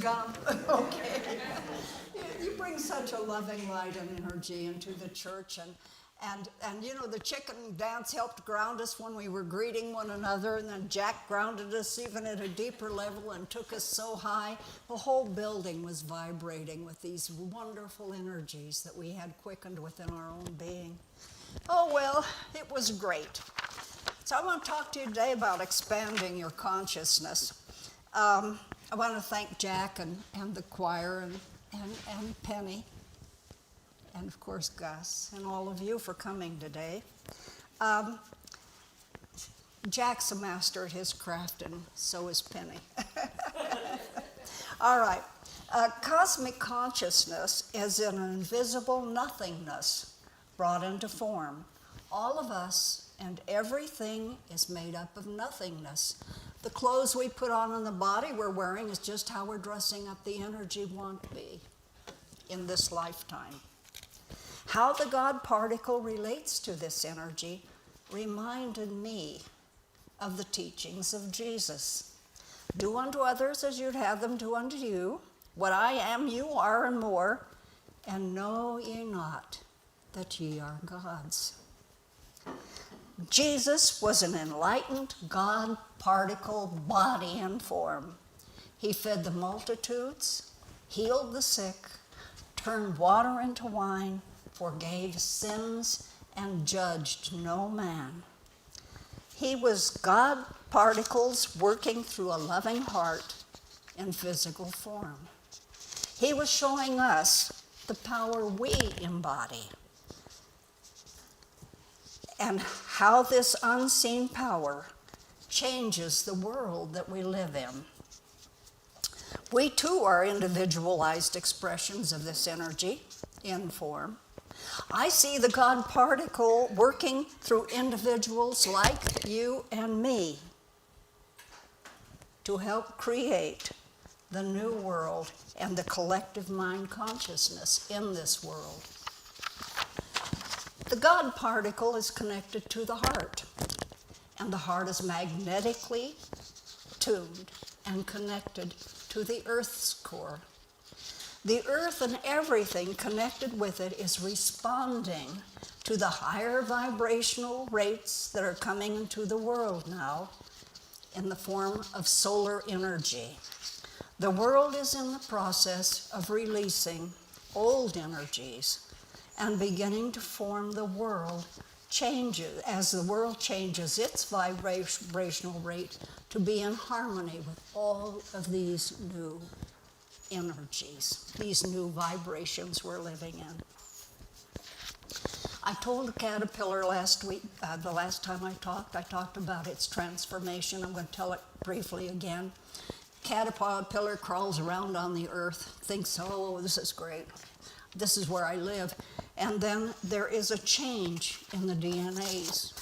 come. Okay. You bring such a loving light and energy into the church, and you know, the chicken dance helped ground us when we were greeting one another, and then Jack grounded us even at a deeper level and took us so high. The whole building was vibrating with these wonderful energies that we had quickened within our own being. Oh, well, it was great. So I want to talk to you today about expanding your consciousness. I want to thank Jack and the choir and Penny, and of course Gus, and all of you for coming today. Jack's a master at his craft, and so is Penny. All right. Cosmic consciousness is an invisible nothingness brought into form. All of us and everything is made up of nothingness. The clothes we put on in the body we're wearing is just how we're dressing up the energy we want to be in this lifetime. How the God particle relates to this energy reminded me of the teachings of Jesus. Do unto others as you'd have them do unto you. What I am, you are, and more. And know ye not that ye are gods. Jesus was an enlightened God particle body and form. He fed the multitudes, healed the sick, turned water into wine, forgave sins, and judged no man. He was God particles working through a loving heart in physical form. He was showing us the power we embody and how this unseen power changes the world that we live in. We too are individualized expressions of this energy in form. I see the God particle working through individuals like you and me to help create the new world and the collective mind consciousness in this world. The God particle is connected to the heart, and the heart is magnetically tuned and connected to the Earth's core. The Earth and everything connected with it is responding to the higher vibrational rates that are coming into the world now in the form of solar energy. The world is in the process of releasing old energies and beginning to form the world changes, as the world changes its vibrational rate to be in harmony with all of these new energies, these new vibrations we're living in. I told the caterpillar last week, the last time I talked about its transformation. I'm going to tell it briefly again. Caterpillar crawls around on the earth, thinks, oh, this is great. This is where I live. And then there is a change in the DNA's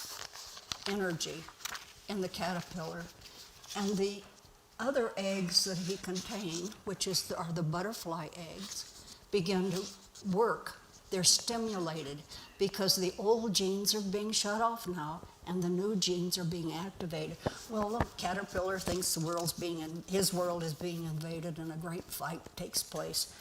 energy in the caterpillar. And the other eggs that he contained, which are the butterfly eggs, begin to work. They're stimulated because the old genes are being shut off now and the new genes are being activated. Well, the caterpillar thinks his world is being invaded and a great fight takes place.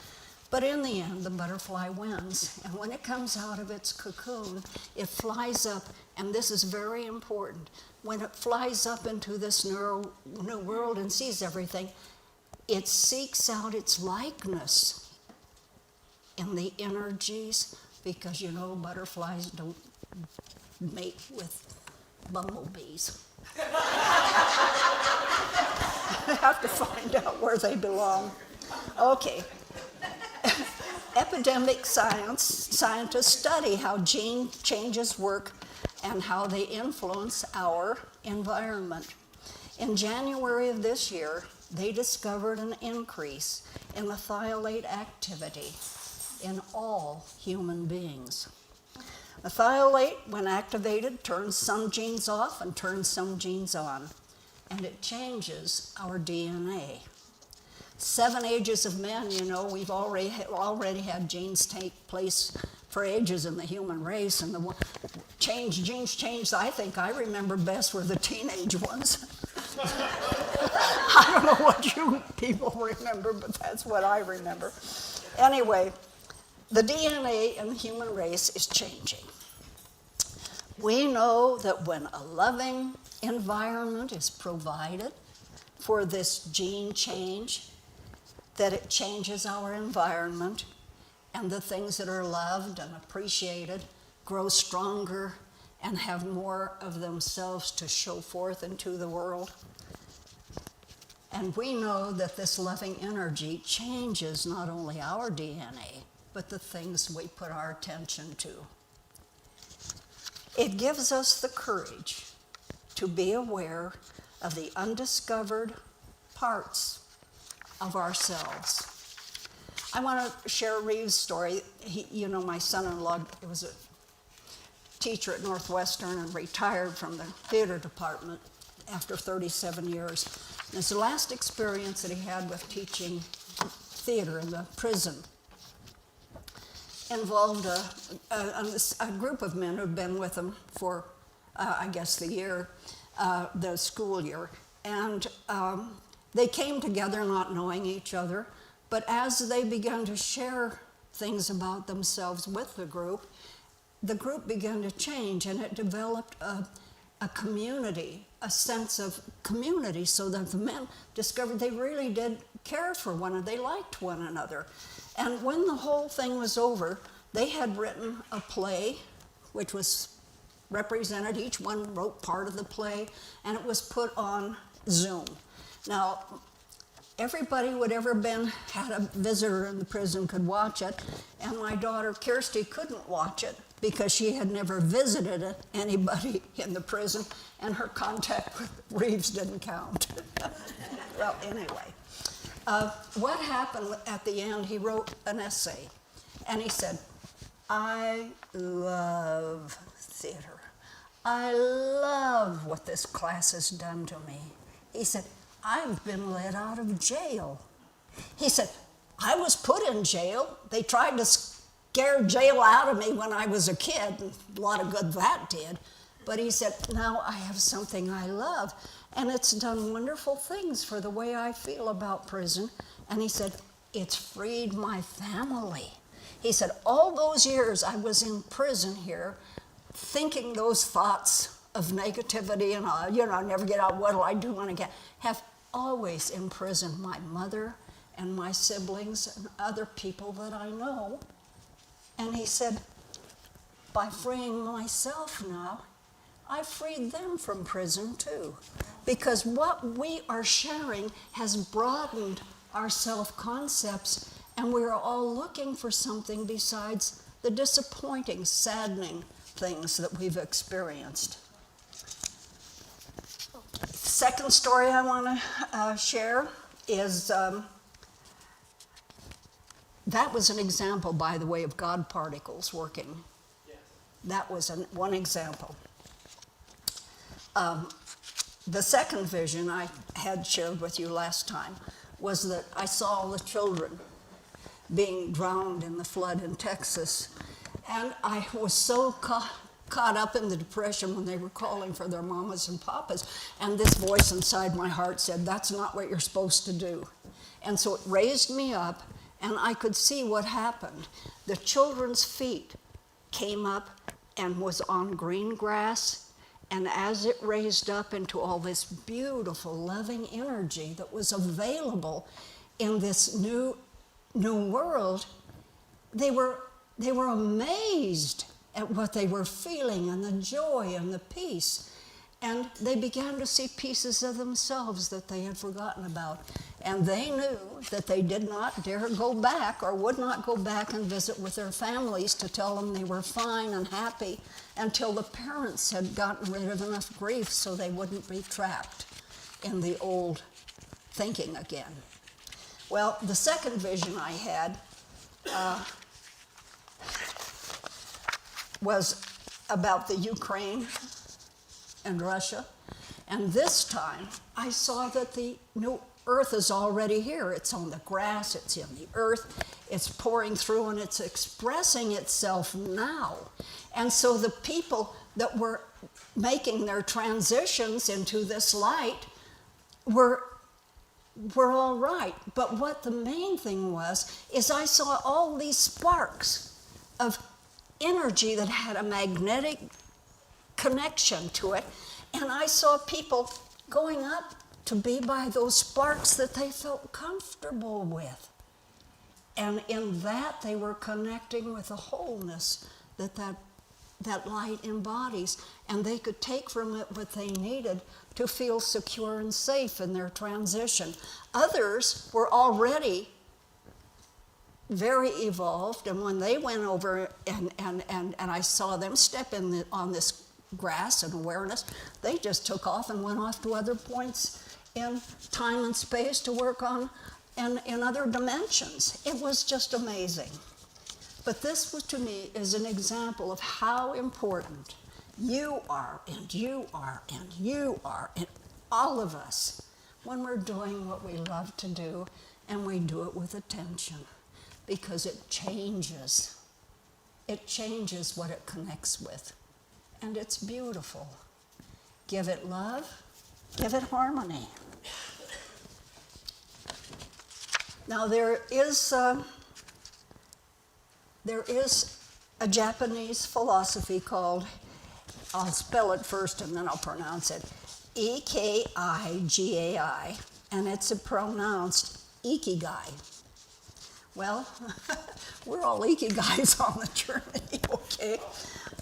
But in the end, the butterfly wins. And when it comes out of its cocoon, it flies up, and this is very important. When it flies up into this new world and sees everything, it seeks out its likeness in the energies, because you know butterflies don't mate with bumblebees. I have to find out where they belong. Okay. Epidemic scientists study how gene changes work and how they influence our environment. In January of this year, they discovered an increase in methylate activity in all human beings. Methylate, when activated, turns some genes off and turns some genes on, and it changes our DNA. 7 ages of men, you know, we've already had genes take place for ages in the human race, and the genes changed I think I remember best were the teenage ones. I don't know what you people remember, but that's what I remember. Anyway, the DNA in the human race is changing. We know that when a loving environment is provided for this gene change, that it changes our environment, and the things that are loved and appreciated grow stronger and have more of themselves to show forth into the world. And we know that this loving energy changes not only our DNA, but the things we put our attention to. It gives us the courage to be aware of the undiscovered parts of ourselves. I want to share Reeve's story. My son-in-law was a teacher at Northwestern and retired from the theater department after 37 years. And his last experience that he had with teaching theater in the prison involved a group of men who'd been with him for, the school year. And they came together not knowing each other, but as they began to share things about themselves with the group began to change, and it developed a community, a sense of community, so that the men discovered they really did care for one another, they liked one another. And when the whole thing was over, they had written a play, which was represented, each one wrote part of the play, and it was put on Zoom. Now, everybody who had ever had a visitor in the prison could watch it, and my daughter Kirsty couldn't watch it because she had never visited anybody in the prison, and her contact with Reeves didn't count. Well, anyway, what happened at the end, he wrote an essay, and he said, "I love theater. I love what this class has done to me." He said, "I've been let out of jail." He said, "I was put in jail. They tried to scare jail out of me when I was a kid, and a lot of good that did. But," he said, "now I have something I love, and it's done wonderful things for the way I feel about prison." And he said, "It's freed my family." He said, "All those years I was in prison here, thinking those thoughts of negativity and, I never get out, what'll I do when I get, have always imprisoned my mother and my siblings and other people that I know." And he said, "By freeing myself now, I freed them from prison too, because what we are sharing has broadened our self-concepts, and we are all looking for something besides the disappointing, saddening things that we've experienced." Second story I want to share is, that was an example, by the way, of God particles working. Yes. That was one example. The second vision I had shared with you last time was that I saw the children being drowned in the flood in Texas, and I was so caught up in the depression when they were calling for their mamas and papas, and this voice inside my heart said, "That's not what you're supposed to do." And so it raised me up, and I could see what happened. The children's feet came up and was on green grass, and as it raised up into all this beautiful, loving energy that was available in this new world, they were amazed at what they were feeling and the joy and the peace. And they began to see pieces of themselves that they had forgotten about. And they knew that they did not dare go back or would not go back and visit with their families to tell them they were fine and happy until the parents had gotten rid of enough grief so they wouldn't be trapped in the old thinking again. Well, the second vision I had was about the Ukraine and Russia. And this time, I saw that the new earth is already here. It's on the grass, it's in the earth, it's pouring through, and it's expressing itself now. And so the people that were making their transitions into this light were were all right. But what the main thing was, is I saw all these sparks of energy that had a magnetic connection to it. And I saw people going up to be by those sparks that they felt comfortable with. And in that, they were connecting with the wholeness that light embodies. And they could take from it what they needed to feel secure and safe in their transition. Others were already very evolved, and when they went over and I saw them step on this grass and awareness, they just took off and went off to other points in time and space to work on and in other dimensions. It was just amazing. But this was, to me, is an example of how important you are, and you are, and you are, and all of us, when we're doing what we love to do, and we do it with attention, because it changes. It changes what it connects with, and it's beautiful. Give it love, give it harmony. Now there is a Japanese philosophy called, I'll spell it first and then I'll pronounce it, Ikigai, and it's pronounced ikigai. Well, we're all ikigais on the journey, okay?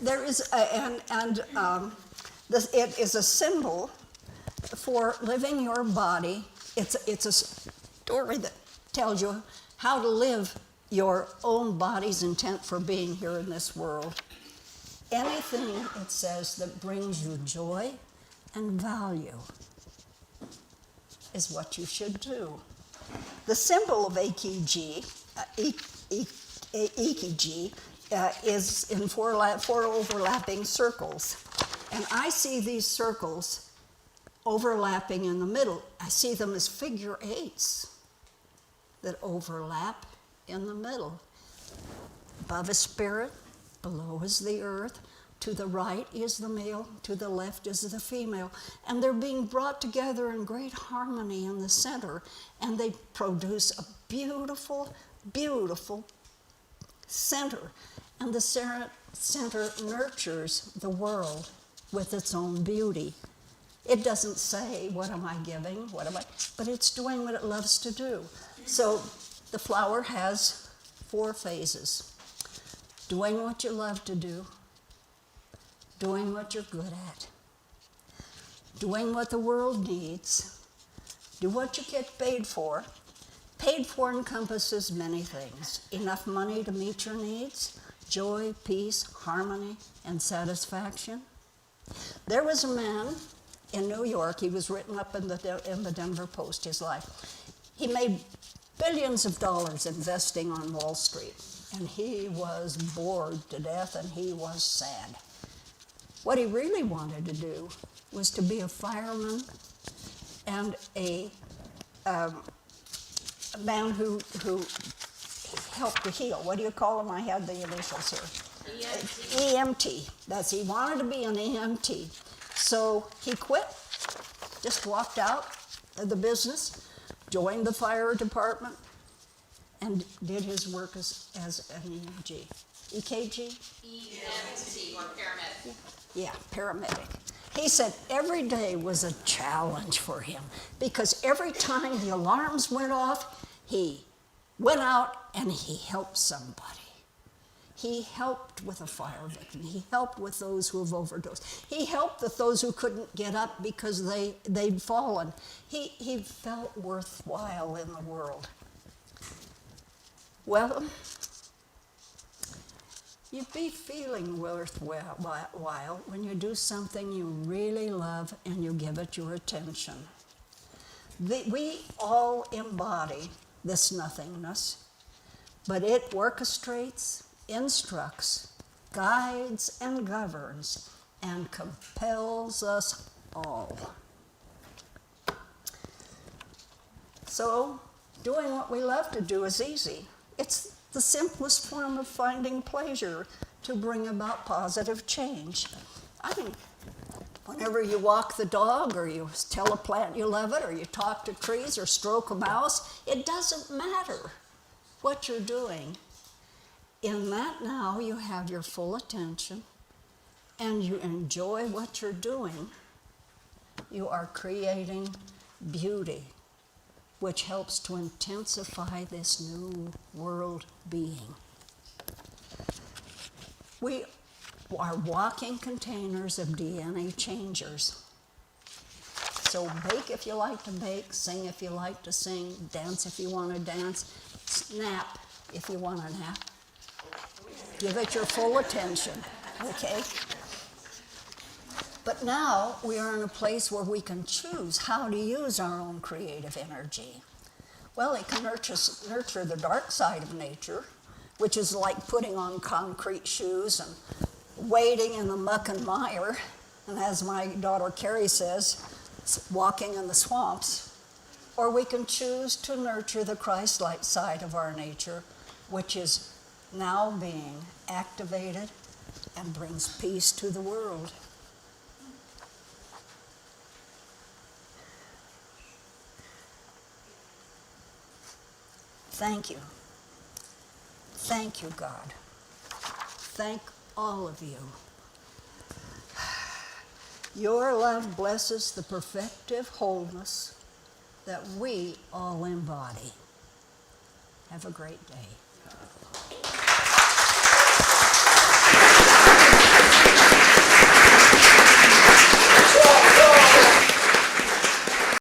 There is, it is a symbol for living your body. It's a story that tells you how to live your own body's intent for being here in this world. Anything, it says, that brings you joy and value is what you should do. The symbol of Ikiji is in four overlapping circles. And I see these circles overlapping in the middle. I see them as figure eights that overlap in the middle. Above is spirit, below is the earth, to the right is the male, to the left is the female. And they're being brought together in great harmony in the center, and they produce a beautiful, beautiful center. And the center nurtures the world with its own beauty. It doesn't say, what am I giving, but it's doing what it loves to do. So the flower has 4 phases. Doing what you love to do, doing what you're good at, doing what the world needs, do what you get paid for. Paid for encompasses many things. Enough money to meet your needs, joy, peace, harmony, and satisfaction. There was a man in New York, he was written up in the Denver Post, his life. He made billions of dollars investing on Wall Street, and he was bored to death and he was sad. What he really wanted to do was to be a fireman and a man who helped to heal. What do you call him? I had the initials here. EMT. He wanted to be an EMT. So he quit, just walked out of the business, joined the fire department, and did his work as an EMG. EKG? EMT, or paramedic. Yeah, paramedic. He said every day was a challenge for him because every time the alarms went off, he went out and he helped somebody. He helped with a fire victim. He helped with those who have overdosed. He helped with those who couldn't get up because they'd fallen. He felt worthwhile in the world. Well, you'd be feeling worthwhile when you do something you really love and you give it your attention. We all embody this nothingness, but it orchestrates, instructs, guides, and governs, and compels us all. So, doing what we love to do is easy. It's the simplest form of finding pleasure to bring about positive change. I mean, Whenever you walk the dog, or you tell a plant you love it, or you talk to trees, or stroke a mouse, it doesn't matter what you're doing. In that now, you have your full attention, and you enjoy what you're doing. You are creating beauty, which helps to intensify this new world being. We are walking containers of DNA changers. So bake if you like to bake, sing if you like to sing, dance if you want to dance, nap if you want to nap. Give it your full attention, okay? But now we are in a place where we can choose how to use our own creative energy. Well, it can nurture the dark side of nature, which is like putting on concrete shoes and wading in the muck and mire, and as my daughter Carrie says, walking in the swamps. Or we can choose to nurture the Christ-like side of our nature, which is now being activated and brings peace to the world. Thank you. Thank you, God. Thank all of you. Your love blesses the perfective wholeness that we all embody. Have a great day.